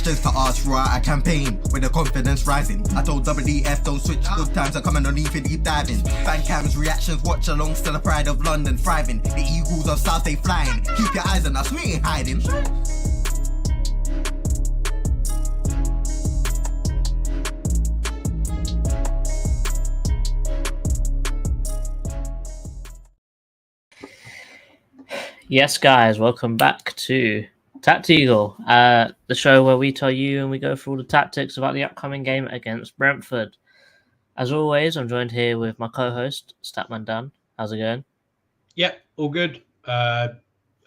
questions to ask throughout a campaign with the confidence rising. I told WDF don't switch, good times are coming on even deep diving. Fan cams, reactions, watch along, still the pride of London thriving. The Eagles of South, they flying. Keep your eyes on us, we ain't hiding. Yes, guys, welcome back to TACT-EAGLE, the show where we tell you and we go through all the tactics about the upcoming game against Brentford. As always, I'm joined here with my co-host, STATMAN Dan. How's it going? Yep, all good. Had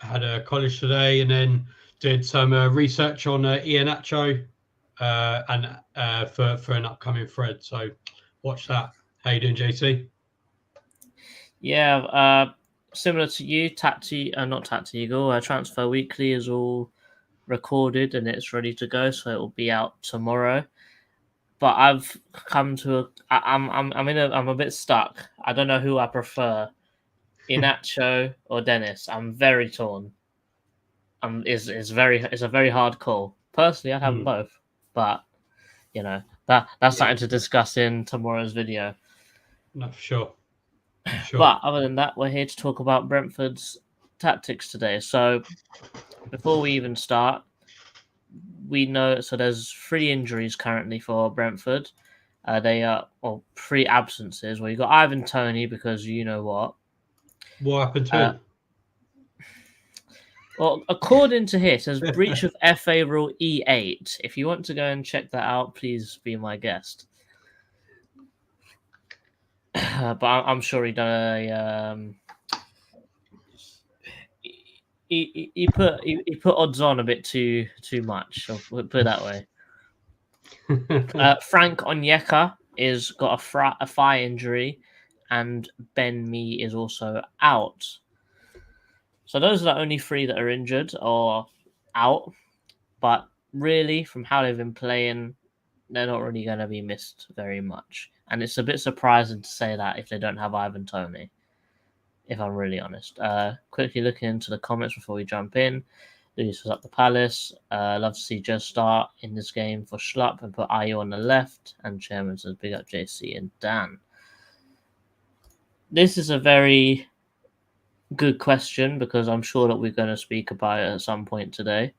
a college today and then did some research on Iheanacho and for an upcoming thread. So watch that. How you doing, JC? Yeah, similar to you, not TACT-EAGLE, Transfer Weekly is all recorded and it's ready to go, so it will be out tomorrow. But I've come to I'm a bit stuck. I don't know who I prefer, Iheanacho or Dennis. I'm very torn. It's a very hard call. Personally, I'd have them both, but you know that's something to discuss in tomorrow's video. No, for sure. But other than that, we're here to talk about Brentford's tactics today. So before we even start, we know there's 3 injuries currently for Brentford. They are 3 absences. Well, you got Ivan Toney because you know what. What happened to him? Well, according to here, it says breach of FA Rule E8. If you want to go and check that out, please be my guest. But I'm sure he done a. He put odds on a bit too much. So we'll put it that way. Frank Onyeka is got a thigh injury, and Ben Mee is also out. So those are the only 3 that are injured or out. But really, from how they've been playing, they're not really going to be missed very much. And it's a bit surprising to say that if they don't have Ivan Toney, if I'm really honest. Quickly looking into the comments before we jump in. Lewis was up the Palace. Love to see Jez start in this game for Schlupp and put Ayu on the left. And Chairman says big up JC and Dan. This is a very good question because I'm sure that we're going to speak about it at some point today.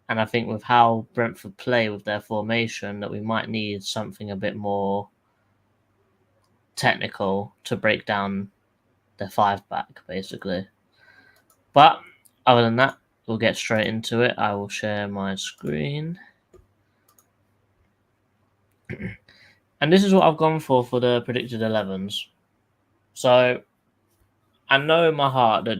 And I think with how Brentford play with their formation, that we might need something a bit more technical to break down their 5-back, basically. But other than that, we'll get straight into it. I will share my screen. And this is what I've gone for the predicted 11s. So I know in my heart that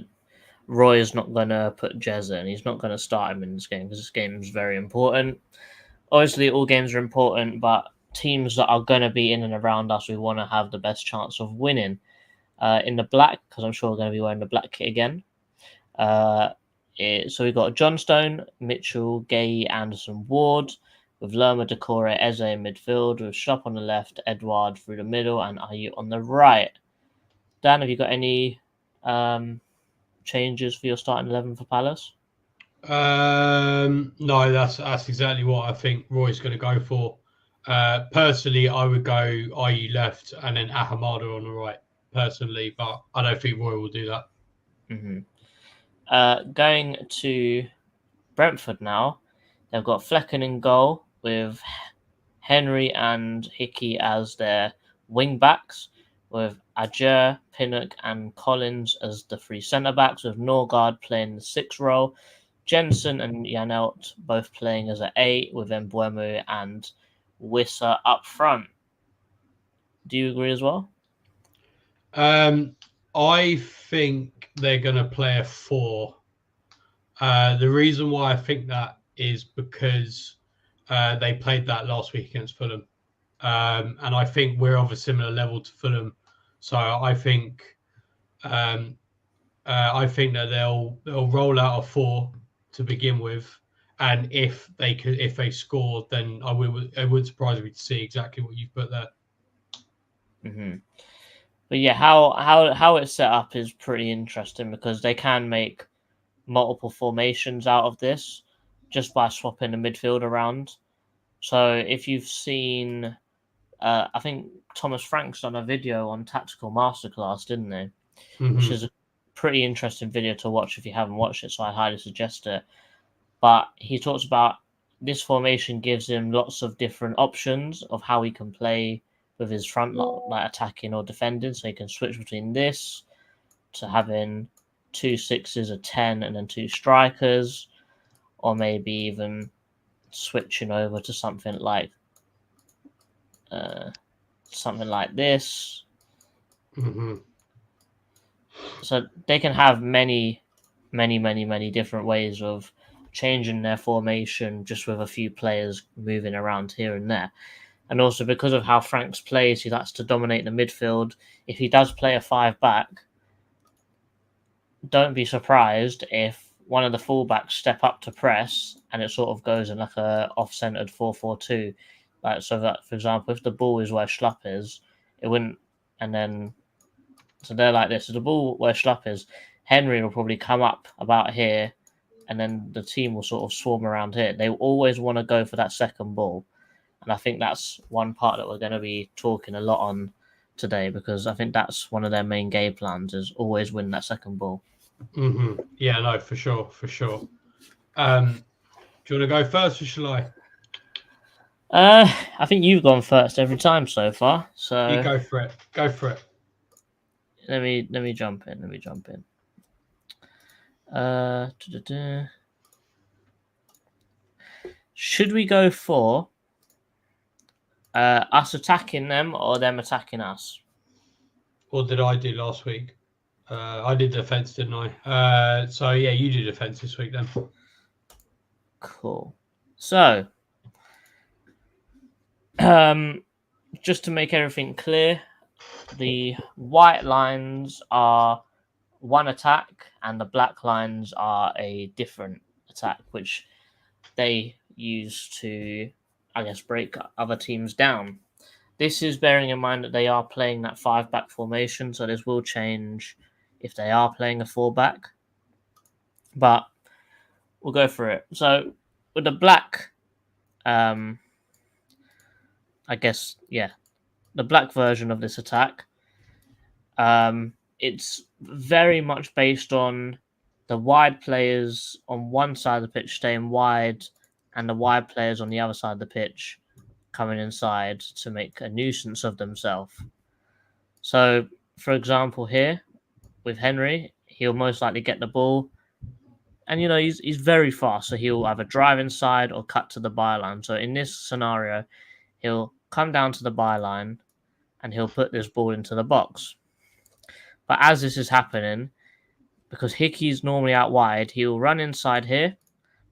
Roy is not going to put Jez in. He's not going to start him in this game because this game is very important. Obviously, all games are important, but teams that are going to be in and around us, we want to have the best chance of winning. In the black, because I'm sure we're going to be wearing the black kit again. So we've got Johnstone, Mitchell, Gay, Anderson, Ward, with Lerma, Decore, Eze in midfield, with Schlupp on the left, Edouard through the middle, and Ayu on the right. Dan, have you got any changes for your starting 11 for Palace? No, that's exactly what I think Roy's going to go for. Personally, I would go Ayu left and then Ahamada on the right. Personally, but I don't think Roy will do that. Mm-hmm. Going to Brentford now, they've got Flecken in goal with Henry and Hickey as their wing backs, with Ajer, Pinnock, and Collins as the 3 centre backs, with Norgard playing the 6 role, Jensen and Janelt both playing as an 8, with Mbeumo and Wissa up front. Do you agree as well? I think they're going to play a 4. The reason why I think that is because they played that last week against Fulham. And I think we're of a similar level to Fulham. So I think that they'll roll out a 4 to begin with. And if they score, then it would surprise me to see exactly what you've put there. Mm-hmm. But yeah, how it's set up is pretty interesting because they can make multiple formations out of this. just by swapping the midfield around. So if you've seen, I think Thomas Frank's done a video on Tactical Masterclass, didn't he? Which is a pretty interesting video to watch if you haven't watched it, so I highly suggest it. But he talks about this formation gives him lots of different options of how he can play with his front line, like attacking or defending. So he can switch between this to having 2 6s, a 10, and then 2 strikers, or maybe even switching over to something like this. So they can have many different ways of changing their formation just with a few players moving around here and there. And also because of how Franks plays, he likes to dominate the midfield. If he does play a 5-back, don't be surprised if one of the fullbacks step up to press and it sort of goes in like a off-centered 4-4-2. Like, so that, for example, if the ball is where Schlupp is, it wouldn't, and then so they're like this. So the ball where Schlupp is, Henry will probably come up about here, and then the team will sort of swarm around here. They always want to go for that second ball. And I think that's one part that we're going to be talking a lot on today, because I think that's one of their main game plans is always win that second ball. Yeah, no, for sure. Do you want to go first or shall I? I think you've gone first every time so far. So you go for it. Let me jump in. Should we go for us attacking them or them attacking us? What did I do last week? I did defense, didn't I? So yeah, you do defense this week then. Cool. So, just to make everything clear, the white lines are one attack and the black lines are a different attack, which they use to, I guess, break other teams down. This is bearing in mind that they are playing that 5-back formation, so this will change if they are playing a 4-back. But we'll go for it. So with the black, I guess, yeah, the black version of this attack, it's very much based on the wide players on one side of the pitch staying wide and the wide players on the other side of the pitch coming inside to make a nuisance of themselves. So, for example, here with Henry, he'll most likely get the ball, and he's very fast, so he'll either drive inside or cut to the byline. So in this scenario, he'll come down to the byline and he'll put this ball into the box. But as this is happening, because Hickey's normally out wide, he'll run inside here,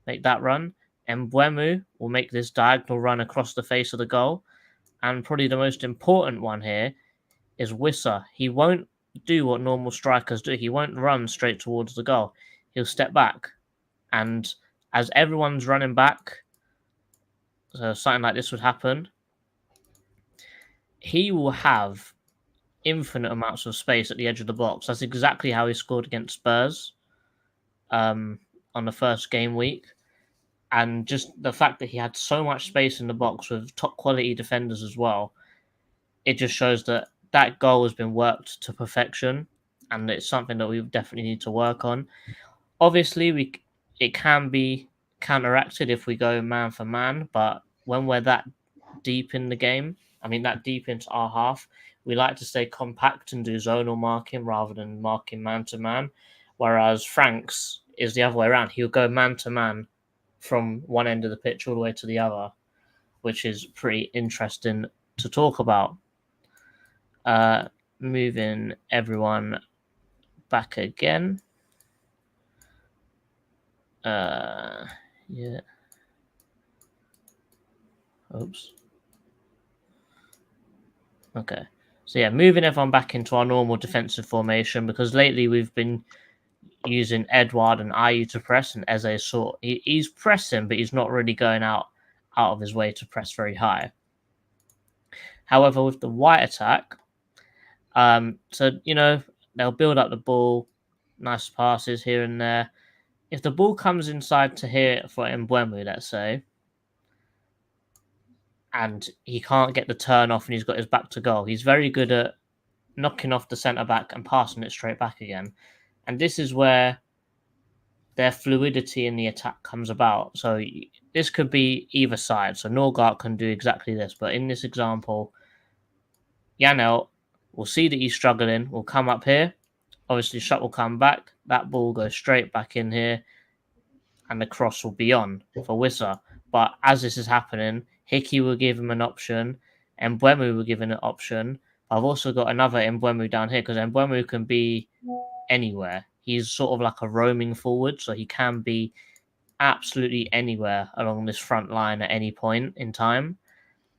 make that run, and Mbeumo will make this diagonal run across the face of the goal. And probably the most important one here is Wissa. He won't do what normal strikers do. He won't run straight towards the goal. He'll step back. And as everyone's running back, so something like this would happen, he will have infinite amounts of space at the edge of the box. That's exactly how he scored against Spurs on the first game week. And just the fact that he had so much space in the box with top quality defenders as well, it just shows that that goal has been worked to perfection, and it's something that we definitely need to work on. Obviously, it can be counteracted if we go man for man, but when we're that deep in the game, that deep into our half, we like to stay compact and do zonal marking rather than marking man to man. Whereas Franks is the other way around. He'll go man to man from one end of the pitch all the way to the other, which is pretty interesting to talk about. Moving everyone back again. Yeah. Oops. Okay. So yeah, moving everyone back into our normal defensive formation, because lately we've been using Edouard and Ayew to press, and Eze he's pressing, but he's not really going out of his way to press very high. However, with the white attack, so they'll build up the ball, nice passes here and there, if the ball comes inside to here for Mbeumo, let's say, and he can't get the turn off and he's got his back to goal, he's very good at knocking off the centre back and passing it straight back again. And this is where their fluidity in the attack comes about. So this could be either side. So Norgard can do exactly this. But in this example, Janelt will see that he's struggling, will come up here. Obviously, shot will come back. That ball goes straight back in here. And the cross will be on for Wissa. But as this is happening, Hickey will give him an option. And Mbeumo will give him an option. I've also got another Mbeumo down here because Mbeumo can be anywhere. He's sort of like a roaming forward, so he can be absolutely anywhere along this front line at any point in time.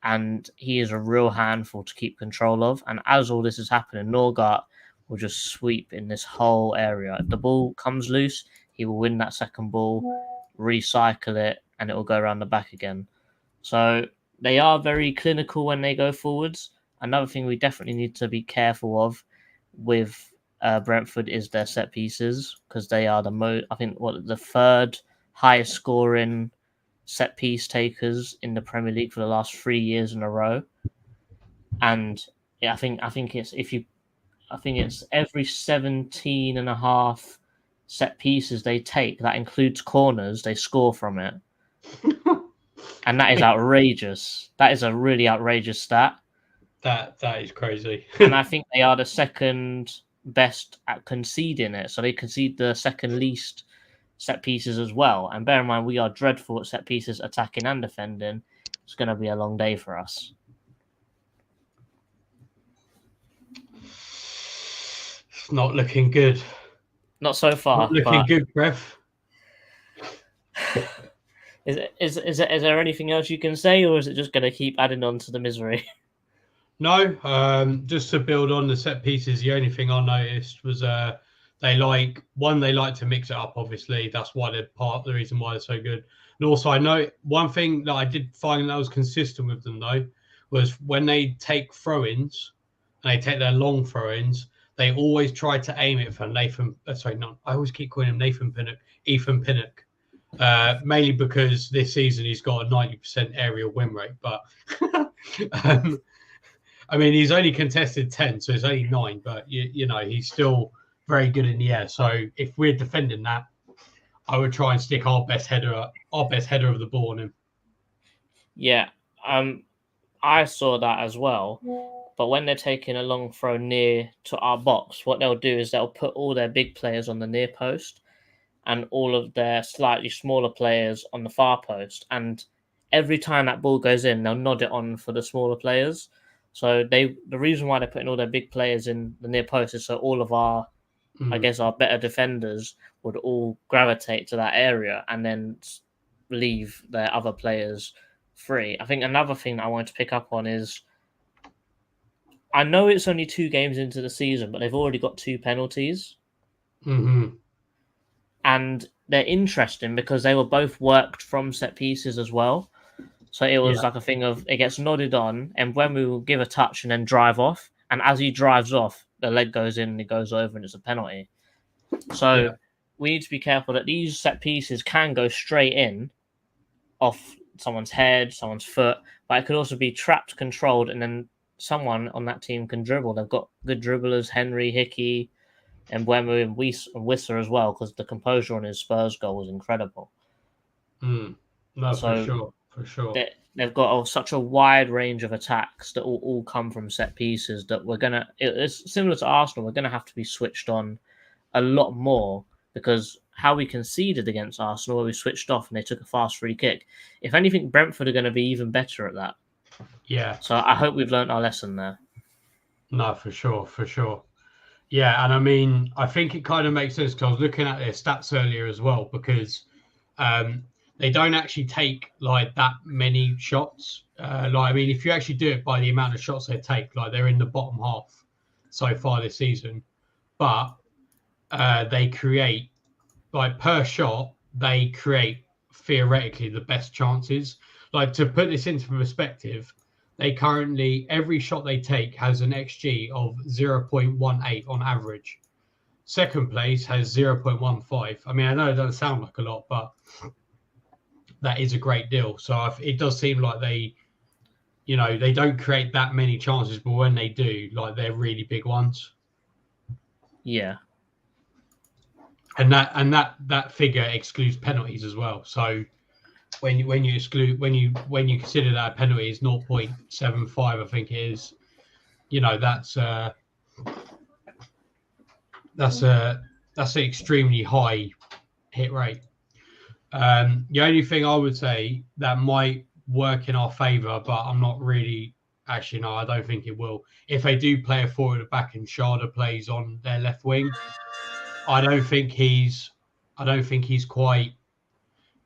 And he is a real handful to keep control of. And as all this is happening, Norgard will just sweep in this whole area. If the ball comes loose, he will win that second ball, recycle it, and it will go around the back again. So they are very clinical when they go forwards. Another thing we definitely need to be careful of with Brentford is their set pieces, because they are the third highest scoring set piece takers in the Premier League for the last 3 years in a row. And yeah, I think it's every 17 and a half set pieces they take, that includes corners, they score from it. And that is outrageous. That is a really outrageous stat. That is crazy. And I think they are the second best at conceding it. So they concede the second least set pieces as well. And bear in mind, we are dreadful at set pieces, attacking and defending. It's going to be a long day for us. It's not looking good. Not so far. Not looking good, Brev. Is there anything else you can say, or is it just going to keep adding on to the misery? No, just to build on the set pieces, the only thing I noticed was they like to mix it up, obviously. That's why they're part of the reason why they're so good. And also, I know one thing that I did find that was consistent with them, though, was when they take throw-ins, and they take their long throw-ins, they always try to aim it for Nathan. I always keep calling him Ethan Pinnock. Mainly because this season he's got a 90% aerial win rate. But, I mean, he's only contested 10, so it's only 9. But, you know, he's still very good in the air. So if we're defending that, I would try and stick our best header of the ball on him. Yeah, I saw that as well. But when they're taking a long throw near to our box, what they'll do is they'll put all their big players on the near post and all of their slightly smaller players on the far post. And every time that ball goes in, they'll nod it on for the smaller players. So the reason why they're putting all their big players in the near post is so all of our, I guess, our better defenders would all gravitate to that area and then leave their other players free. I think another thing that I wanted to pick up on is, I know it's only 2 games into the season, but they've already got 2 penalties. Mm-hmm. And they're interesting because they were both worked from set pieces as well. So it was like a thing of, it gets nodded on, and when we will give a touch and then drive off, and as he drives off, the leg goes in and it goes over and it's a penalty. So we need to be careful that these set pieces can go straight in off someone's head, someone's foot, but it could also be trapped, controlled, and then someone on that team can dribble. They've got good dribblers, Henry, Hickey, and Mbeumo and Wissa as well, because the composure on his Spurs goal was incredible. No, So for sure. They've got such a wide range of attacks that all come from set pieces that it's similar to Arsenal, we're going to have to be switched on a lot more, because how we conceded against Arsenal, where we switched off and they took a fast free kick. If anything, Brentford are going to be even better at that. Yeah. So I hope we've learned our lesson there. No, for sure. Yeah, and I mean, I think it kind of makes sense because I was looking at their stats earlier as well, because they don't actually take like that many shots. I mean, if you actually do it by the amount of shots they take, like they're in the bottom half so far this season, but they create, like per shot, they create theoretically the best chances. Like, to put this into perspective, they currently, every shot they take has an XG of 0.18 on average. Second place has 0.15. I mean, I know it doesn't sound like a lot, but that is a great deal. So it does seem like they don't create that many chances, but when they do, like, they're really big ones. Yeah. And that figure excludes penalties as well. So when you consider that a penalty is 0.75, I think it is, that's an extremely high hit rate. The only thing I would say that might work in our favour, but I'm not really actually no, I don't think it will. If they do play a forward at back and Sharda plays on their left wing, I don't think he's quite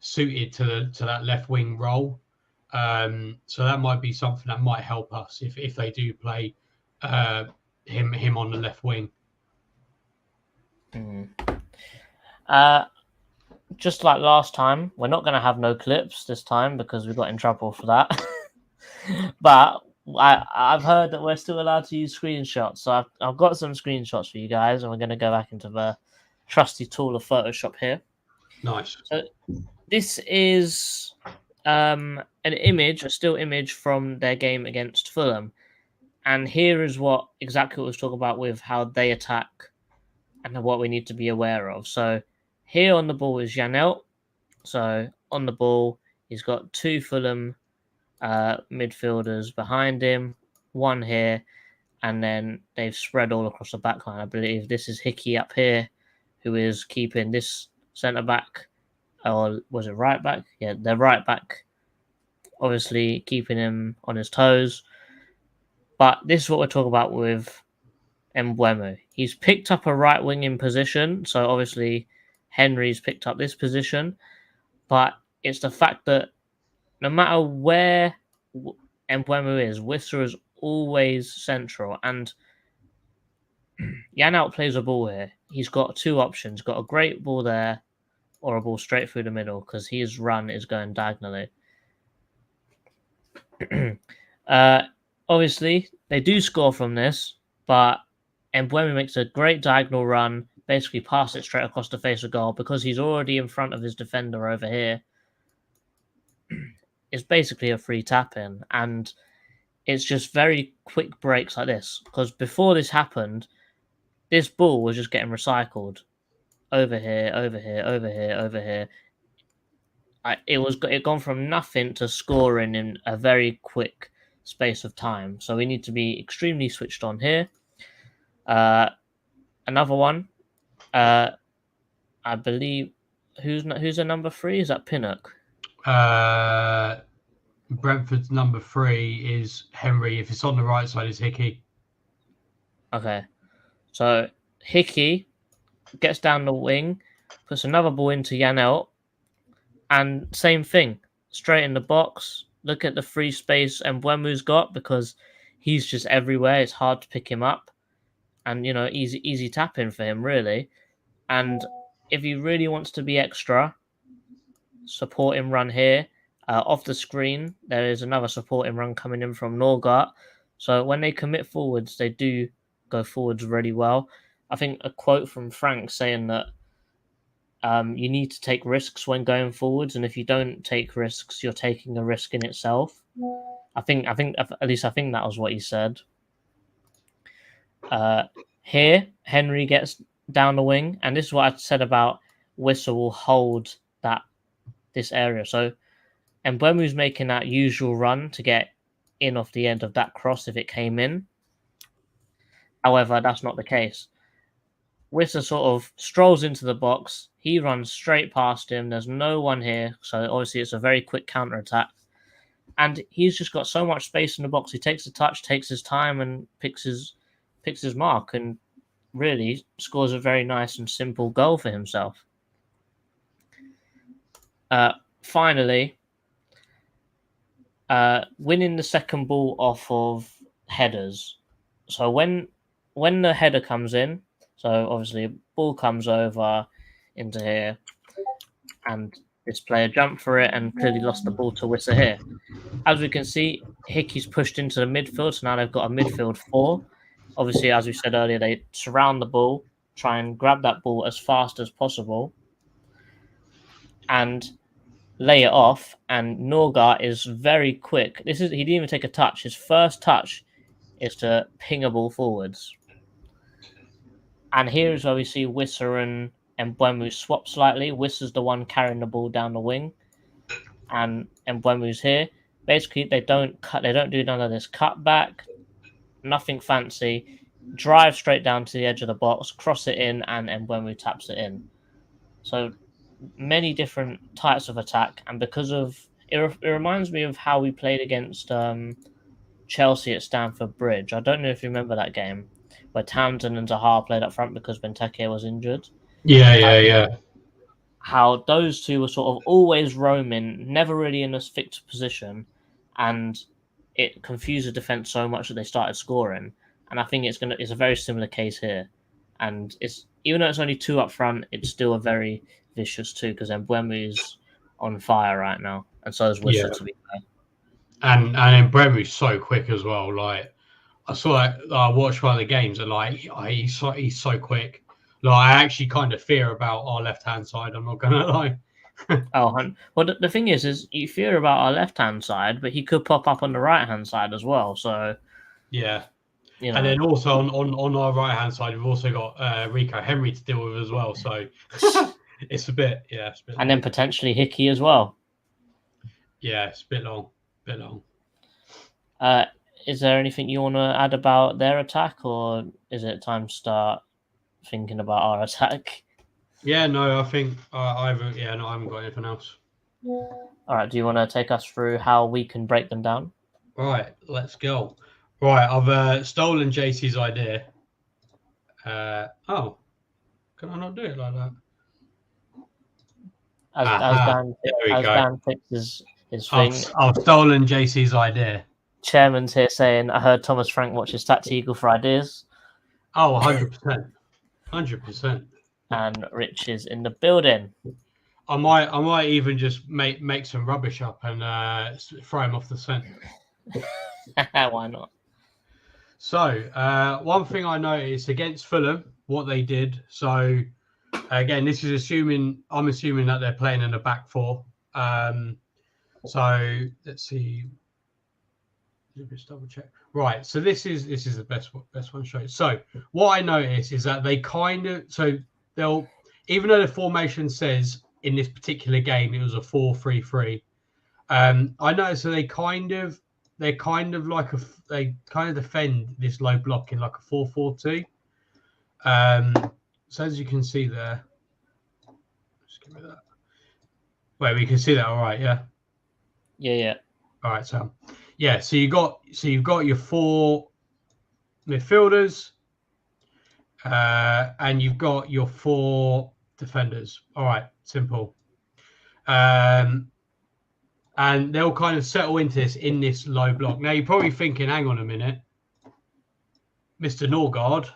suited to that left wing role. So that might be something that might help us if they do play him on the left wing. Just like last time, we're not going to have no clips this time because we got in trouble for that. But I've heard that we're still allowed to use screenshots, so I've got some screenshots for you guys, and we're going to go back into the trusty tool of Photoshop here. Nice. So this is an image, a still image from their game against Fulham, and here is exactly what we was talking about with how they attack and what we need to be aware of. So here on the ball is Janelt. So on the ball, he's got two Fulham midfielders behind him, one here, and then they've spread all across the back line. I believe this is Hickey up here, who is keeping this centre back, or was it right back? Yeah, the right back, obviously keeping him on his toes. But this is what we're talking about with Mbeumo. He's picked up a right winging position, so obviously Henry's picked up this position, but it's the fact that no matter where Mbeumo is, Wissa is always central, and Janelt plays a ball here. He's got two options. Got a great ball there or a ball straight through the middle because his run is going diagonally. Obviously, they do score from this, but Mbeumo makes a great diagonal run, basically pass it straight across the face of goal because he's already in front of his defender over here. It's basically a free tap-in, and it's just very quick breaks like this because before this happened, this ball was just getting recycled over here, over here, over here, over here. It gone from nothing to scoring in a very quick space of time. So we need to be extremely switched on here. Another one, I believe, who's the number 3? Is that Pinnock? Brentford's number 3 is Henry. If it's on the right side, it's Hickey. Okay, so Hickey gets down the wing, puts another ball into Janelt, and same thing, straight in the box. Look at the free space Mbeumo's got because he's just everywhere. It's hard to pick him up, and easy tap in for him really. And if he really wants to be extra, support him run here. Off the screen, there is another supporting run coming in from Norgard. So when they commit forwards, they do go forwards really well. I think a quote from Frank saying that you need to take risks when going forwards, and if you don't take risks, you're taking a risk in itself. I think that was what he said. Here, Henry gets down the wing, and this is what I said about Wissa will hold this area. So Mbeumo's making that usual run to get in off the end of that cross if it came in. However, that's not the case. Wissa sort of strolls into the box. He runs straight past him. There's no one here. So obviously it's a very quick counter-attack. And he's just got so much space in the box. He takes the touch, takes his time, and picks his mark, and really scores a very nice and simple goal for himself. Finally, winning the second ball off of headers. So when the header comes in, so obviously ball comes over into here, and this player jumped for it and clearly lost the ball to Wissa here. As we can see, Hickey's pushed into the midfield, so now they've got a midfield 4. Obviously, as we said earlier, they surround the ball, try and grab that ball as fast as possible and lay it off. And Norgard is very quick. He didn't even take a touch. His first touch is to ping a ball forwards. And here's where we see Wissa and Mbeumo swap slightly. Wissa's the one carrying the ball down the wing, and Mbeumo's here. Basically, they don't do none of this cutback, nothing fancy. Drive straight down to the edge of the box, cross it in, and Mbeumo taps it in. So many different types of attack, and because of it reminds me of how we played against Chelsea at Stamford Bridge. I don't know if you remember that game where Townsend and Zaha played up front because Benteke was injured. Yeah. How those two were sort of always roaming, never really in a fixed position, and it confused the defense so much that they started scoring. And I think it's a very similar case here. And it's even though it's only two up front, it's still a very vicious two because Mbeumo's on fire right now, and so is Wissa, to be fair. And Mbeumo's so quick as well. Like I watched one of the games, and like he's so quick. Like I actually kind of fear about our left hand side. I'm not gonna lie. Well, the thing is you fear about our left hand side, but he could pop up on the right hand side as well. So yeah, you know. And then also on our right hand side, we've also got Rico Henry to deal with as well. So it's a bit and then potentially Hickey as well. Yeah, it's a bit long. Is there anything you want to add about their attack, or is it time to start thinking about our attack? Yeah, no, I think I haven't got anything else. All right, do you want to take us through how we can break them down? Right, let's go. Right, I've stolen JC's idea. Can I not do it like that? As Dan picks his thing. I've stolen JC's idea. Chairman's here saying, I heard Thomas Frank watches TACT-EAGLE for ideas. Oh, 100%. 100%. And Rich is in the building. I might even just make some rubbish up and throw him off the scent. Why not? So, one thing I noticed against Fulham, what they did. So, again, this is I'm assuming that they're playing in a back four. So let's see. Just double check. Right. So this is the best one to show you. So what I noticed is that they they'll, even though the formation says in this particular game it was a 4-3-3. I noticed that they kind of defend this low block in like a 4-4-2. So as you can see there, just give me that. Wait, we can see that all right, yeah? Yeah. All right, so yeah, so you've got your four midfielders, and you've got your four defenders. All right, simple. And they'll kind of settle into this in this low block. Now you're probably thinking, hang on a minute, Mr. Norgard,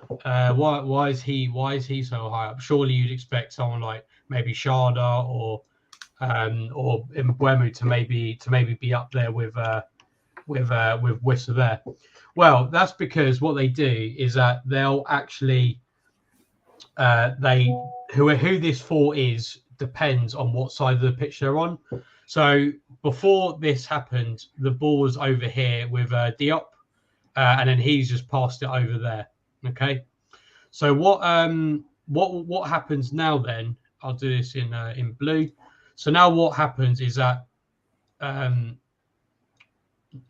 why is he so high up? Surely you'd expect someone like maybe Sharda or Mbeumo to maybe be up there with Wissa there. Well, that's because what they do is that they'll actually who this four is depends on what side of the pitch they're on. So before this happened, the ball was over here with Diop, and then he's just passed it over there. Okay, so what happens now? Then I'll do this in blue. So now what happens is that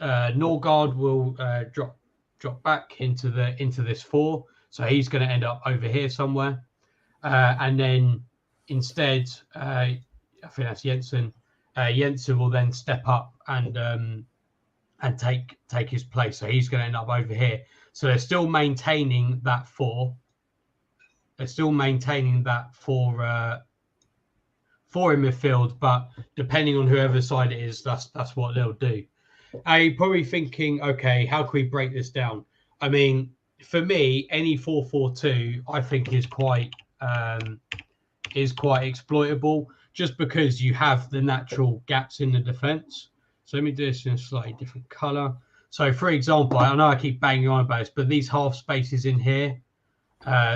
Norgard will drop back into this four. So he's going to end up over here somewhere, and then instead, I think that's Jensen. Jensen will then step up and take his place. So he's going to end up over here. So they're still maintaining that four. They're still maintaining that four in midfield, but depending on whoever side it is, that's what they'll do. You're probably thinking, okay, how can we break this down? I mean, for me, any 4-4-2 I think is quite exploitable, just because you have the natural gaps in the defense. So let me do this in a slightly different color. So for example, I know I keep banging on about this, but these half spaces in here,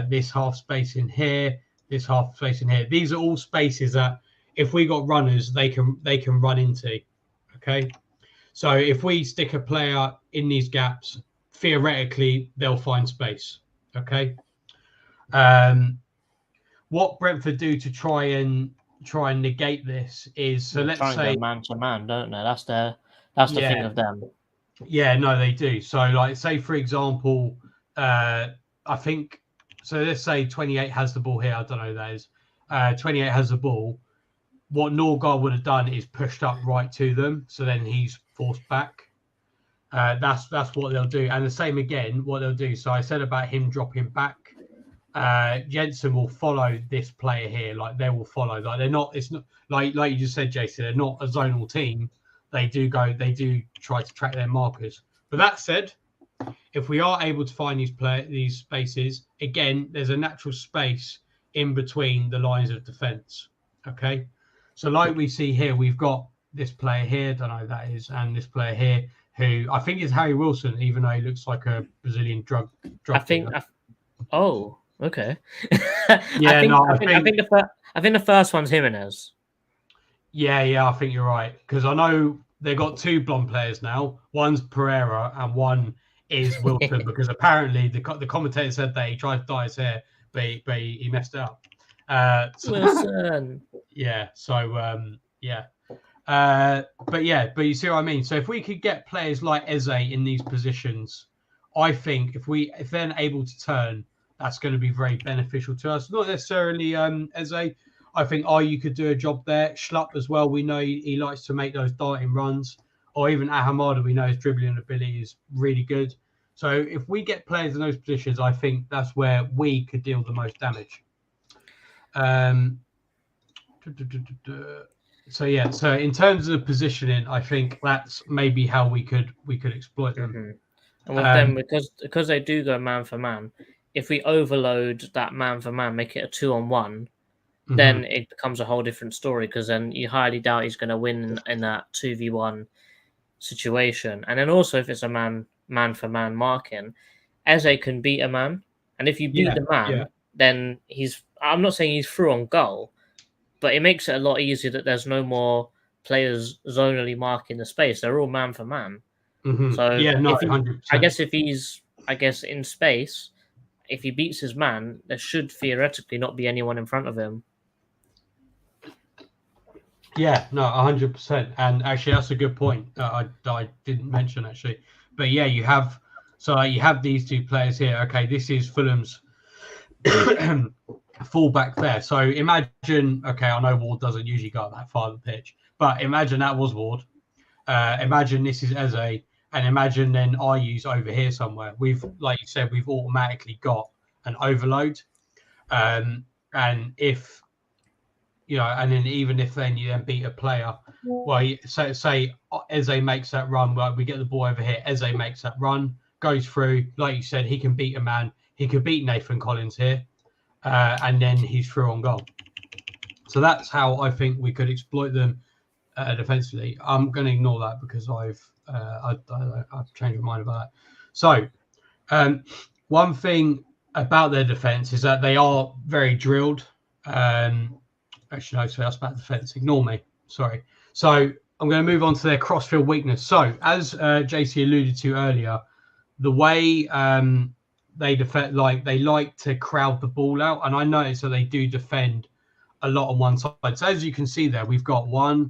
this half space in here, this half space in here. These are all spaces that if we got runners, they can run into. Okay, so if we stick a player in these gaps, theoretically they'll find space. Okay. What Brentford do to try and negate this is, so let's say man to man, don't they? That's the thing of them. Yeah, no, they do. So, like, say for example, I think so. Let's say 28 has the ball here. I don't know who that is. 28 has the ball. What Norgard would have done is pushed up right to them, so then he's forced back. That's what they'll do, and the same again. What they'll do. So I said about him dropping back. Jensen will follow this player here. Like they will follow. Like they're not. It's not like you just said, Jason. They're not a zonal team. They do try to track their markers. But that said, if we are able to find these spaces, again, there's a natural space in between the lines of defence. Okay, so like we see here, we've got this player here. Don't know who that is, and this player here, who I think is Harry Wilson, even though he looks like a Brazilian drug. Oh. Okay. Yeah, I think the first one's Jimenez. Yeah, I think you're right, because I know they've got two blonde players now. One's Pereira and one is Wilson, because apparently the commentator said that he tried to dye his hair, but he messed it up. Wilson. Yeah. So yeah. But you see what I mean. So if we could get players like Eze in these positions, I think if they're able to turn, that's going to be very beneficial to us. Not necessarily Eze. I think you could do a job there. Schlupp as well. We know he likes to make those darting runs. Or even Hammoнд, we know his dribbling ability is really good. So if we get players in those positions, I think that's where we could deal the most damage. So in terms of the positioning, I think that's maybe how we could exploit them. Mm-hmm. And with them, because they do go man for man, if we overload that man for man, make it a 2-on-1, then it becomes a whole different story, because then you highly doubt he's going to win in that 2v1 situation. And then also, if it's a man for man marking, Eze can beat a man, and if you beat the man, then I'm not saying he's through on goal, but it makes it a lot easier that there's no more players zonally marking the space. They're all man for man. Mm-hmm. So 100%. if he's in space, if he beats his man, there should theoretically not be anyone in front of him. Yeah, no, 100%. And actually, that's a good point I didn't mention, actually. But yeah, you have these two players here. Okay, this is Fulham's fullback there. So imagine, okay, I know Ward doesn't usually go that far of the pitch, but imagine that was Ward. Imagine this is Eze, and imagine then Ayu's over here somewhere. Like you said, we've automatically got an overload. And if and then even if then you then beat a player, well, say Eze makes that run, well, we get the ball over here, Eze makes that run, goes through, like you said, he can beat a man, he could beat Nathan Collins here, and then he's through on goal. So that's how I think we could exploit them defensively. I'm going to ignore that because I've changed my mind about that. So one thing about their defense is that they are very drilled. Actually, no, so that's about defense. Ignore me. Sorry. So I'm going to move on to their crossfield weakness. So as JC alluded to earlier, the way they defend, they like to crowd the ball out, and I noticed that they do defend a lot on one side. So as you can see there, we've got 1,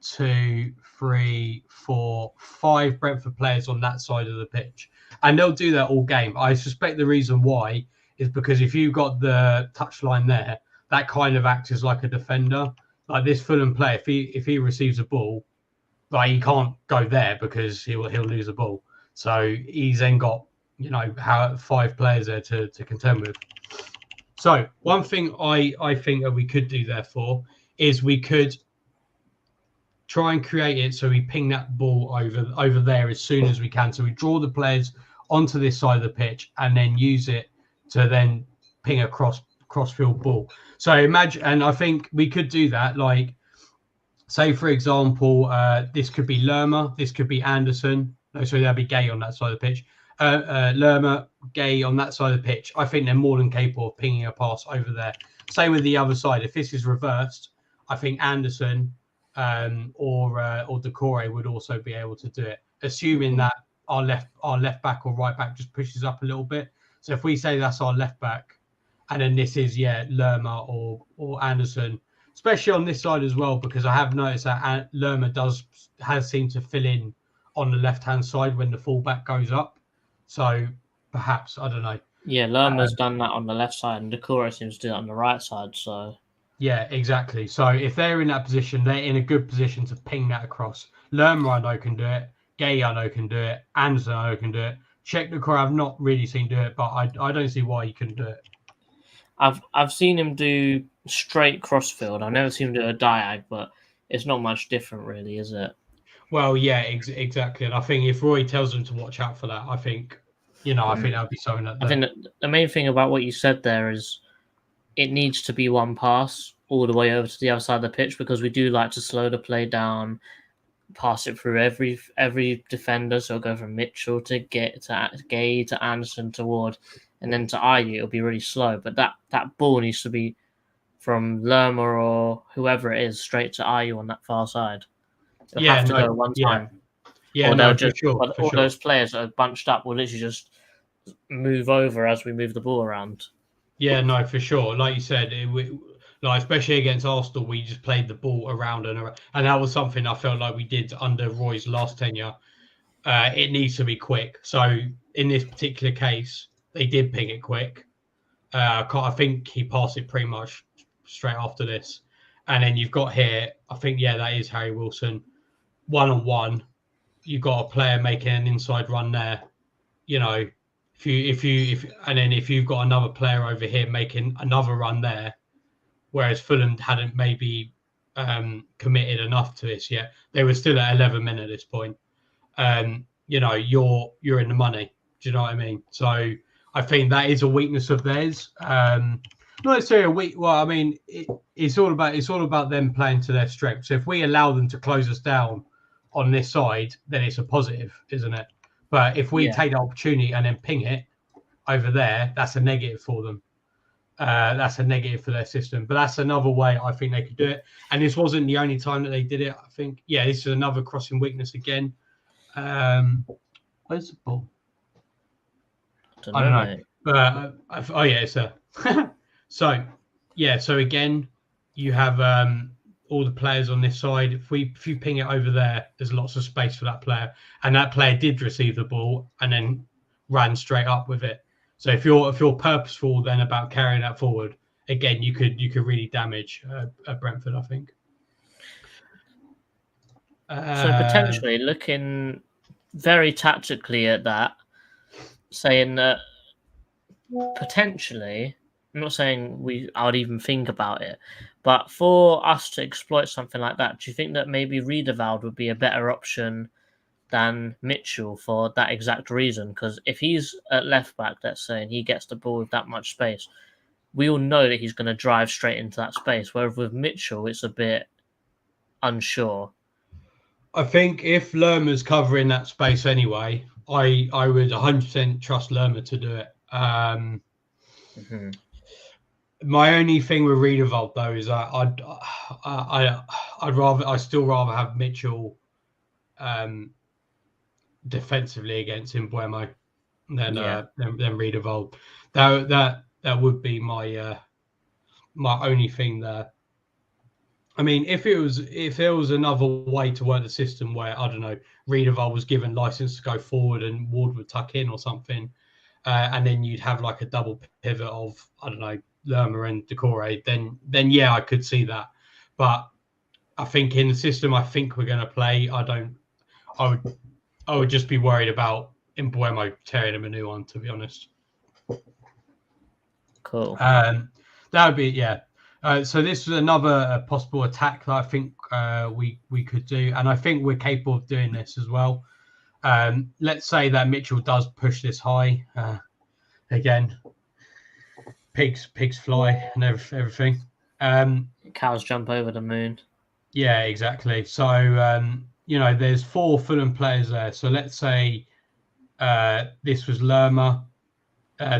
2, 3, 4, 5 Brentford players on that side of the pitch, and they'll do that all game. I suspect the reason why is because if you've got the touchline there, that kind of acts as like a defender. Like this Fulham player, if he receives a ball, like he can't go there because he'll lose the ball. So he's then got 5 players there to contend with. So one thing I think that we could do therefore is we could try and create it so we ping that ball over there as soon as we can. So we draw the players onto this side of the pitch and then use it to then ping a crossfield ball. So imagine, and I think we could do that. Like, say for example, this could be Lerma, this could be Anderson. No, sorry, that'd be Gay on that side of the pitch. Lerma, Gay on that side of the pitch, I think they're more than capable of pinging a pass over there. Same with the other side. If this is reversed, I think Anderson or Decore would also be able to do it, assuming that our left back or right back just pushes up a little bit. So if we say that's our left back, and then this is Lerma or Anderson, especially on this side as well, because I have noticed that Lerma has seemed to fill in on the left hand side when the fullback goes up. So perhaps, I don't know. Yeah, Lerma's done that on the left side, and Decore seems to do it on the right side. So yeah, exactly. So if they're in that position, they're in a good position to ping that across. Lerma, I know, can do it. Gay, I know, can do it. Anderson, I know, can do it. Check Decore, I've not really seen do it, but I don't see why he couldn't do it. I've seen him do straight crossfield. I've never seen him do a diag, but it's not much different, really, is it? Well, yeah, exactly. And I think if Roy tells them to watch out for that, I think that'd be something that. I think that the main thing about what you said there is it needs to be one pass all the way over to the other side of the pitch, because we do like to slow the play down, pass it through every defender. So go from Mitchell to Gay to Anderson to Ward, and then to Ayew. It'll be really slow, but that ball needs to be from Lerma or whoever it is straight to Ayew on that far side. It'll have to go one time. Yeah, or no, just, for sure. all those players that are bunched up will literally just move over as we move the ball around. Yeah, no, for sure. Like you said, especially against Arsenal, we just played the ball around and around, and that was something I felt like we did under Roy's last tenure. It needs to be quick. So in this particular case, they did ping it quick. I think he passed it pretty much straight after this, and then you've got here. I think that is Harry Wilson, 1-on-1. You've got a player making an inside run there. If you've got another player over here making another run there, whereas Fulham hadn't maybe committed enough to this yet, they were still at 11 men at this point. You're in the money. Do you know what I mean? So I think that is a weakness of theirs. Not necessarily a weak. Well, I mean, it's all about them playing to their strengths. So if we allow them to close us down on this side, then it's a positive, isn't it? But if we take the opportunity and then ping it over there, that's a negative for them. That's a negative for their system. But that's another way I think they could do it. And this wasn't the only time that they did it. I think, this is another crossing weakness again. Where's the ball? I don't know. It's there. So again, you have all the players on this side. If you ping it over there, there's lots of space for that player. And that player did receive the ball and then ran straight up with it. So if you're purposeful then about carrying that forward, again, you could really damage Brentford, I think. So potentially looking very tactically at that, saying that potentially, I'm not saying I would even think about it, but for us to exploit something like that, do you think that maybe Riedewald would be a better option than Mitchell for that exact reason? Because if he's at left back, let's say, and he gets the ball with that much space, we all know that he's going to drive straight into that space. Whereas with Mitchell, it's a bit unsure. I think if Lerma's covering that space anyway, I would 100% trust Lerma to do it. My only thing with Riedewald though is that I'd still rather have Mitchell defensively against Mbeumo than Riedewald. That would be my only thing there. I mean, if there was another way to work the system where, I don't know, Riedewald was given license to go forward and Ward would tuck in or something, and then you'd have like a double pivot of, I don't know, Lerma and Decore, then I could see that. But I think in the system I think we're going to play, I would just be worried about Mbeumo tearing him a new one, to be honest. Cool. That would be, so this was another possible attack that I think we could do, and I think we're capable of doing this as well. Let's say that Mitchell does push this high. Again, pigs fly and everything. Cows jump over the moon. Yeah, exactly. So there's 4 Fulham players there. So let's say This was Lerma.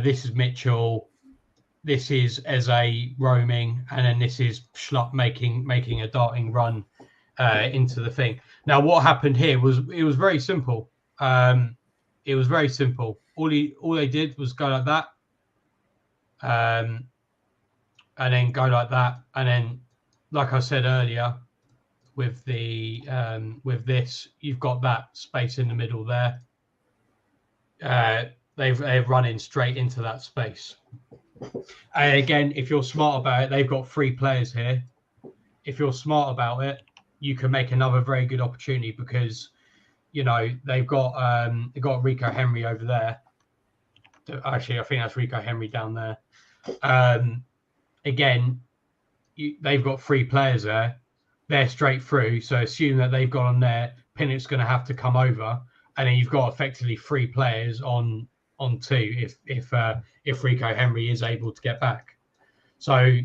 This is Mitchell. This is Eze roaming, and then this is Schlupp making a darting run into the thing. Now, what happened here was very simple. It was very simple. All they did was go like that, and then go like that, and then, like I said earlier, with the with this, you've got that space in the middle there. They've run in straight into that space. And again, if you're smart about it, they've got 3 players here. If you're smart about it, you can make another very good opportunity because, they've got Rico Henry over there. Actually, I think that's Rico Henry down there. Again, they've got 3 players there. They're straight through. So assume that they've got on there. Pinnock's going to have to come over, and then you've got effectively 3 players on 2 if Rico Henry is able to get back. So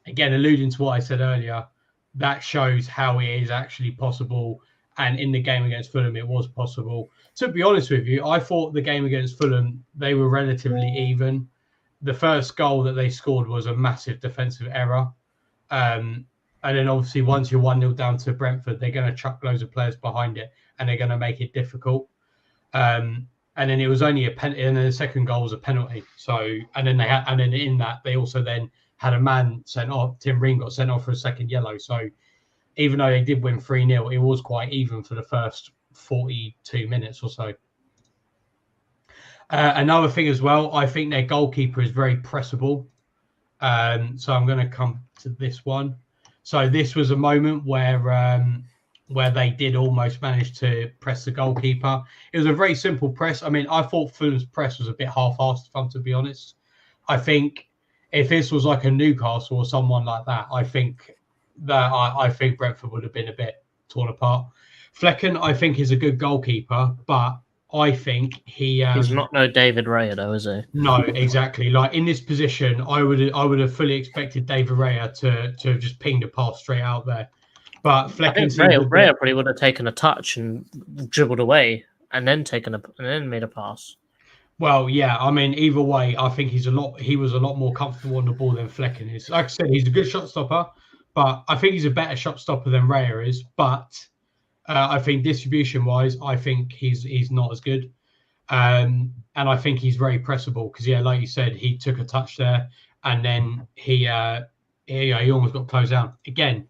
again, alluding to what I said earlier, that shows how it is actually possible. And in the game against Fulham, it was possible. To be honest with you, I thought the game against Fulham, they were relatively even. The first goal that they scored was a massive defensive error. And then obviously once you're 1-0 down to Brentford, they're going to chuck loads of players behind it and they're going to make it difficult. And then it was only a penalty, and then the second goal was a penalty. So, and then in that they also then had a man sent off. Tim Ream got sent off for a second yellow. So, even though they did win 3-0, it was quite even for the first 42 minutes or so. Another thing as well, I think their goalkeeper is very pressable. So I'm going to come to this one. So this was a moment where they did almost manage to press the goalkeeper. It was a very simple press. I mean, I thought Fulham's press was a bit half-assed, if I'm to be honest. I think if this was like a Newcastle or someone like that, I think Brentford would have been a bit torn apart. Flecken, I think, is a good goalkeeper, but I think he's not no David Raya, though, is he? No, exactly. Like in this position, I would have fully expected David Raya to have just pinged a pass straight out there. But Flecken, Raya probably would have taken a touch and dribbled away, and then made a pass. Well, yeah. I mean, either way, I think he was a lot more comfortable on the ball than Flecken is. Like I said, he's a good shot stopper, but I think he's a better shot stopper than Raya is. But I think distribution-wise, I think he's not as good. And I think he's very pressable because, yeah, like you said, he took a touch there, and then he almost got closed down again.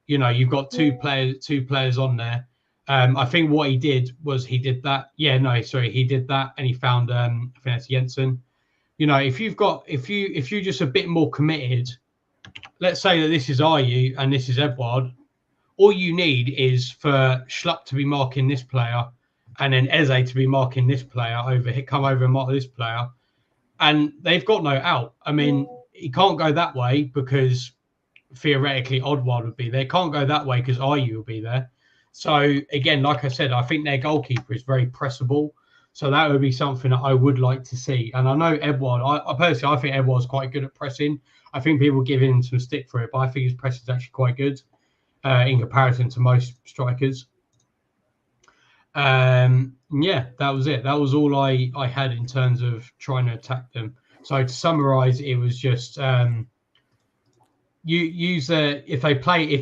You've got two players on there. I think what he did was he did that. Yeah, no, sorry, he did that, and he found I think that's Jensen. If you're just a bit more committed, let's say that this is Ayew and this is Edouard, all you need is for Schlupp to be marking this player, and then Eze to be marking this player come over and mark this player, and they've got no out. I mean, he can't go that way because theoretically Edouard would be there. Can't go that way because Ayew will be there. So again, like I said, I think their goalkeeper is very pressable. So that would be something that I would like to see. And I know Edouard, I personally, I think Edouard's quite good at pressing. I think people give him some stick for it, but I think his press is actually quite good in comparison to most strikers. Yeah, that was it. That was all I had in terms of trying to attack them. So to summarize, it was just if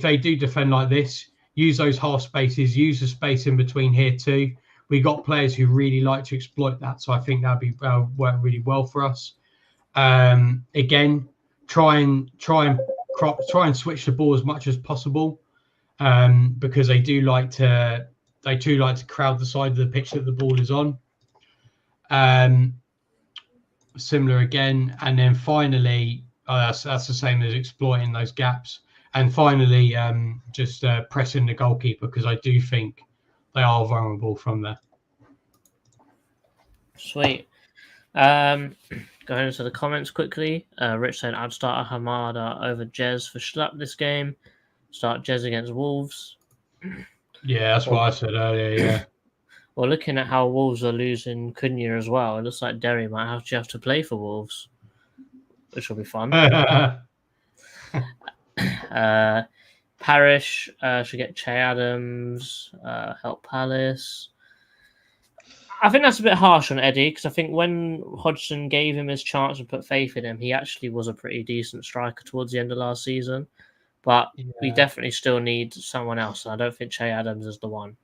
they do defend like this, use those half spaces, use the space in between here too. We got players who really like to exploit that, so I think that'd be work really well for us. Again, try and switch the ball as much as possible, because they do like to crowd the side of the pitch that the ball is on. Similar again, and then finally, that's the same as exploiting those gaps. And finally, just pressing the goalkeeper, because I do think they are vulnerable from there. Sweet. Going into the comments quickly. Rich saying, I'd start a Hamada over Jez for Schlupp this game. Start Jez against Wolves. Yeah, that's what I said earlier, yeah. Well, looking at how Wolves are losing Cunha as well, it looks like Derry might have to play for Wolves, which will be fun. Parish should get Che Adams, help Palace. I think that's a bit harsh on Eddie, because I think when Hodgson gave him his chance and put faith in him, he actually was a pretty decent striker towards the end of last season. But we definitely still need someone else. And I don't think Che Adams is the one.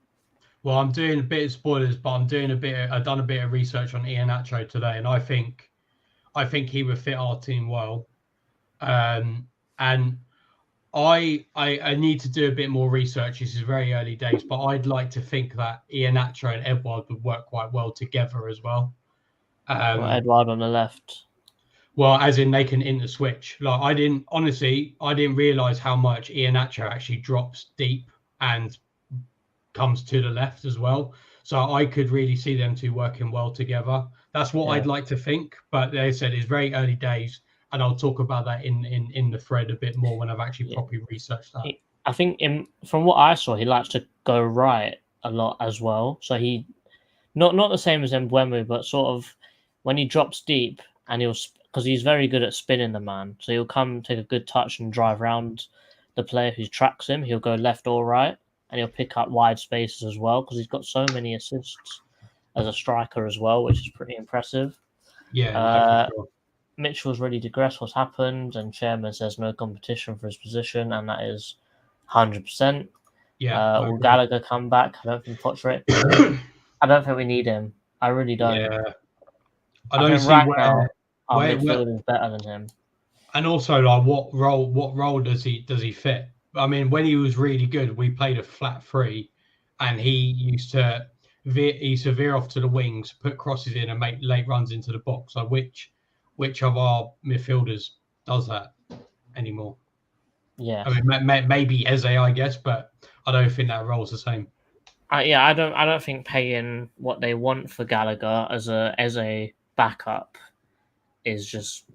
Well, I'm doing a bit of spoilers, but I've done a bit of research on Iheanacho today, and I think he would fit our team well. And I need to do a bit more research. This is very early days, but I'd like to think that Iheanacho and Edouard would work quite well together as well. Edouard on the left. Well, as in they can switch. Like I didn't realize how much Iheanacho actually drops deep and comes to the left as well. So I could really see them two working well together. That's what I'd like to think. But they said it's very early days, and I'll talk about that in the thread a bit more when I've actually properly researched that. I think from what I saw, he likes to go right a lot as well. So he not the same as Mbeumo, but sort of when he drops deep, and because he's very good at spinning the man. So he'll come take a good touch and drive around the player who tracks him. He'll go left or right, and he'll pick up wide spaces as well, because he's got so many assists as a striker as well, which is pretty impressive. Yeah, Mitchell's ready to digress what's happened, and Chairman says no competition for his position, and that is 100%. Yeah. Will Gallagher come back? I don't think Pochret. I don't think we need him. I really don't. Yeah. I don't see right now our midfield is better than him. And also, like, what role does he fit? I mean, when he was really good, we played a flat three, and he used to veer off to the wings, put crosses in, and make late runs into the box. So which of our midfielders does that anymore? Yeah, I mean, maybe Eze, I guess, but I don't think that role's the same. I don't think paying what they want for Gallagher as a backup is just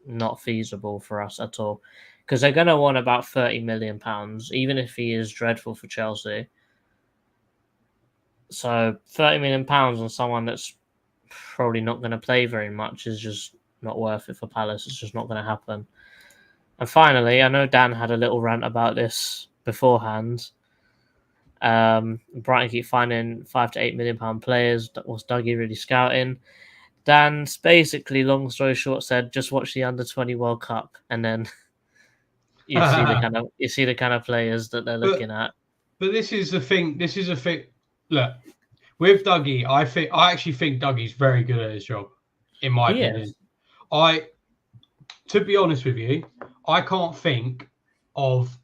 not feasible for us at all, because they're going to want about £30 million, even if he is dreadful for Chelsea. So £30 million on someone that's probably not going to play very much is just not worth it for Palace. It's just not going to happen. And finally, I know Dan had a little rant about this beforehand. Brighton keep finding £5 to £8 million players. Was Dougie really scouting? Dan's basically, long story short, said just watch the under-20 World Cup, and then you see the kind of players that they're looking at. But this is the thing. Look, with Dougie, I actually think Dougie's very good at his job, in my opinion. To be honest with you, I can't think of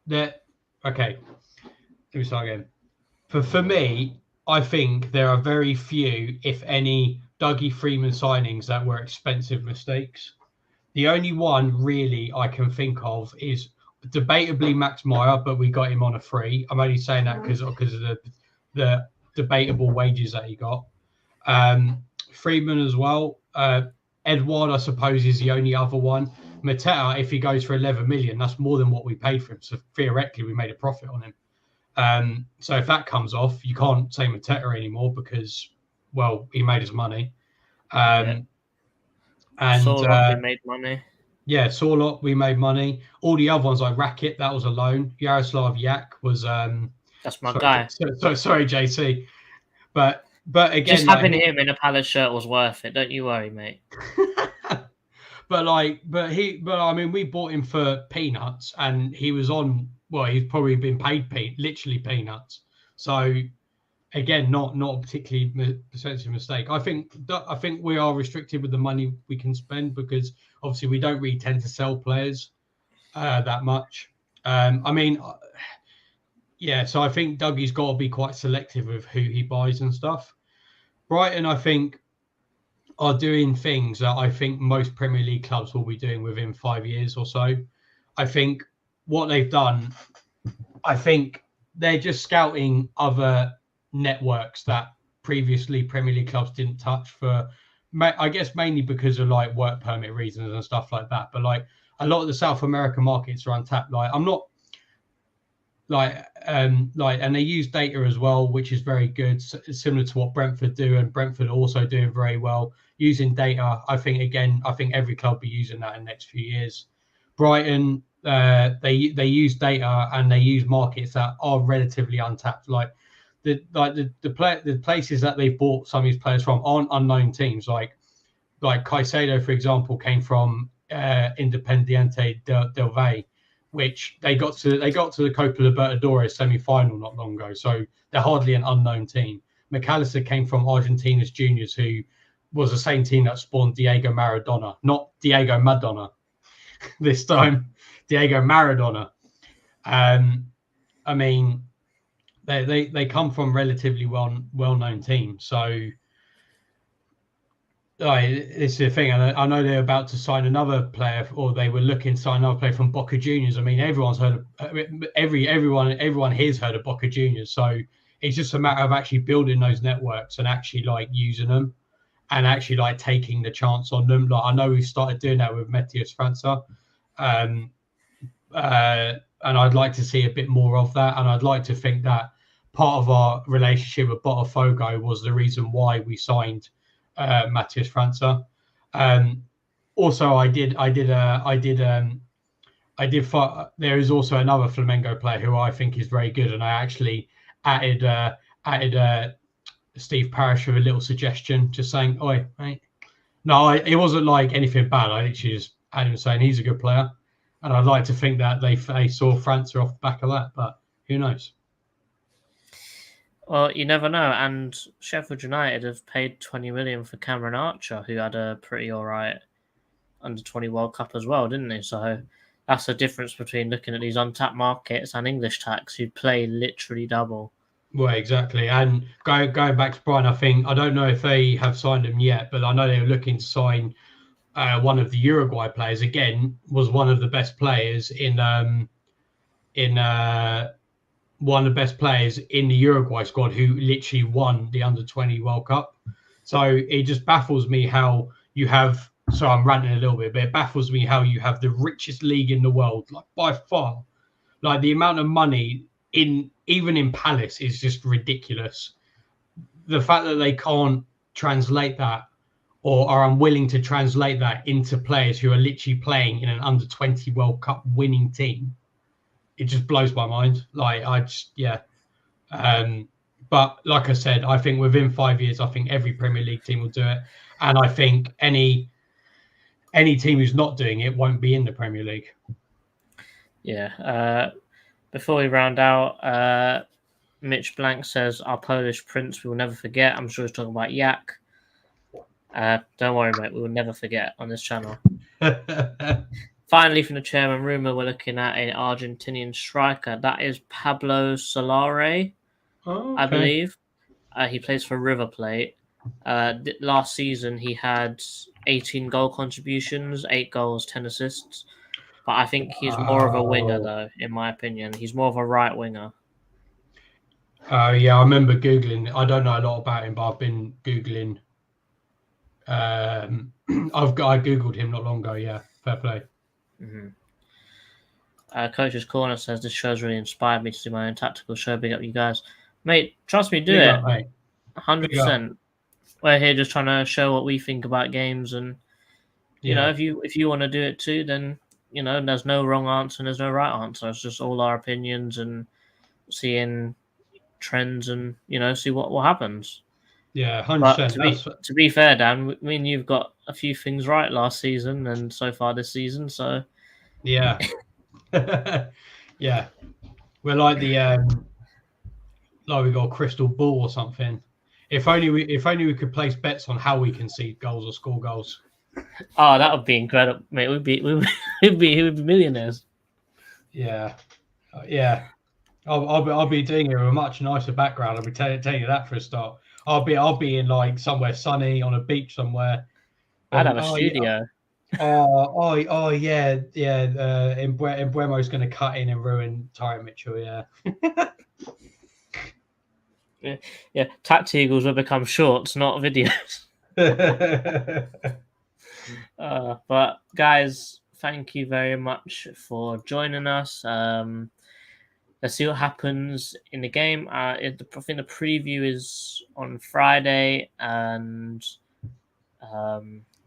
that. Okay, let me start again. For me, I think there are very few, if any, Dougie Freeman signings that were expensive mistakes. The only one really I can think of is debatably Max Meyer, but we got him on a free. I'm only saying that because of the debatable wages that he got. Freeman as well. Edouard, I suppose, is the only other one. Mateta, if he goes for 11 million, that's more than what we paid for him. So theoretically, we made a profit on him. So if that comes off, you can't say Mateta anymore because, well, he made his money. And Sorloth, we made money. Yeah, Sorloth, we made money. All the other ones like Rakitic, that was a loan. Yaroslav Yak was that's my guy. Sorry, JC. But again, just having him in a Palace shirt was worth it. Don't you worry, mate. But I mean, we bought him for peanuts, and he was on. Well, he's probably been paid literally peanuts. So again, not a particularly sensitive mistake. I think we are restricted with the money we can spend because obviously we don't really tend to sell players that much. I mean, yeah. So I think Dougie's got to be quite selective with who he buys and stuff. Brighton, I think, are doing things that I think most Premier League clubs will be doing within 5 years or so. I think what they've done, I think they're just scouting other networks that previously Premier League clubs didn't touch for, I guess, mainly because of like work permit reasons and stuff like that. But like a lot of the South American markets are untapped. Like I'm not and they use data as well, which is very good, similar to what Brentford do, and Brentford also doing very well using data. I think every club will be using that in the next few years. Brighton, they use data and they use markets that are relatively untapped. Like the places that they've bought some of these players from aren't unknown teams. Like Caicedo, for example, came from Independiente del Valle, which they got to the Copa Libertadores semi-final not long ago. So they're hardly an unknown team. McAllister came from Argentinos Juniors, who was the same team that spawned Diego Maradona, not Diego Madonna this time, Diego Maradona. I mean, they come from relatively well-known teams. So this is the thing. And I know they're about to sign another player, or they were looking to sign another player from Boca Juniors. I mean, everyone's heard of everyone here's heard of Boca Juniors. So it's just a matter of actually building those networks and actually like using them and actually like taking the chance on them. Like I know we've started doing that with Matias França, and I'd like to see a bit more of that. And I'd like to think that part of our relationship with Botafogo was the reason why we signed Matias França. Also, there is also another Flamengo player who I think is very good, and I actually added Steve Parish with a little suggestion, just saying, "Oi, mate." No, it wasn't like anything bad. I literally just had him saying he's a good player, and I'd like to think that they saw França off the back of that, but who knows? Well, you never know. And Sheffield United have paid 20 million for Cameron Archer, who had a pretty all right under-20 World Cup as well, didn't he? So that's the difference between looking at these untapped markets and English tax, who play literally double. Well, exactly. And going back to Brian, I don't know if they have signed him yet, but I know they were looking to sign one of the Uruguay players. Again, was one of the best players in one of the best players in the Uruguay squad, who literally won the under-20 World Cup. So it just baffles me how you have. So I'm ranting a little bit, but it baffles me how you have the richest league in the world, like by far. Like the amount of money even in Palace is just ridiculous. The fact that they can't translate that or are unwilling to translate that into players who are literally playing in an under-20 World Cup winning team, it just blows my mind. But like I said, I think within 5 years, I think every Premier League team will do it. And I think any team who's not doing it won't be in the Premier League. Yeah. Before we round out, Mitch Blank says, our Polish prince we will never forget. I'm sure he's talking about Yak. Don't worry, mate. We will never forget on this channel. Finally, from the chairman rumour, we're looking at an Argentinian striker. That is Pablo Solare, I believe. He plays for River Plate. Last season, he had 18 goal contributions, 8 goals, 10 assists. But I think he's more of a winger, though, in my opinion. He's more of a right winger. Yeah, I remember Googling. I don't know a lot about him, but I've been Googling. I Googled him not long ago, yeah. Fair play. Mm-hmm. Coach's Corner says, this show's really inspired me to do my own tactical show. Big up you guys. Mate, trust me, do it. Up, mate. 100%. We're here just trying to show what we think about games, and you know, if you want to do it too, then you know, there's no wrong answer and there's no right answer. It's just all our opinions and seeing trends and, you know, see what happens. Yeah, 100%. But to be fair, Dan, I mean, you've got a few things right last season and so far this season, so... Yeah. Yeah. We're like like we got a crystal ball or something. If only we could place bets on how we concede goals or score goals. Oh, that would be incredible, mate. We'd be millionaires. Yeah, yeah. I'll be doing it with a much nicer background. I'll be telling you that for a start. I'll be in like somewhere sunny on a beach somewhere. I'd have a studio. Yeah. Embuemo's going to cut in and ruin Tyron Mitchell. Yeah. Yeah. TACT-EAGLEs will become shorts, not videos. But guys, thank you very much for joining us. Let's see what happens in the game. I think the preview is on Friday, and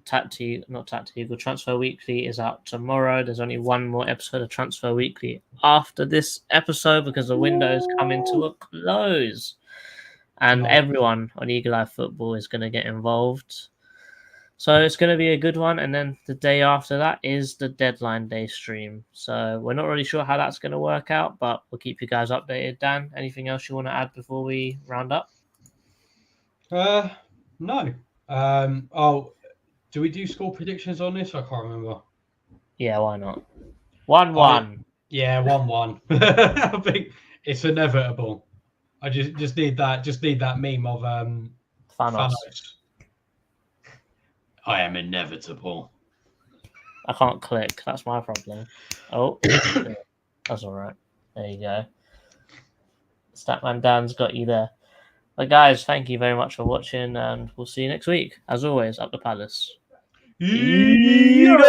TACT-EAGLE Transfer Weekly is out tomorrow. There's only one more episode of Transfer Weekly after this episode because the window is coming to a close. And Nice. everyone on Eagle Eye Football is going to get involved. So it's going to be a good one. And then the day after that is the deadline day stream. So we're not really sure how that's going to work out, but we'll keep you guys updated. Dan, anything else you want to add before we round up? No. Oh, do we do score predictions on this? I can't remember. Yeah, why not? 1-1. Yeah, 1-1. I think it's inevitable. I just need that meme of Thanos. I am inevitable. I can't click. That's my problem. Oh, that's all right. There you go. Statman Dan's got you there. But guys, thank you very much for watching, and we'll see you next week. As always, up the Palace. Eagles!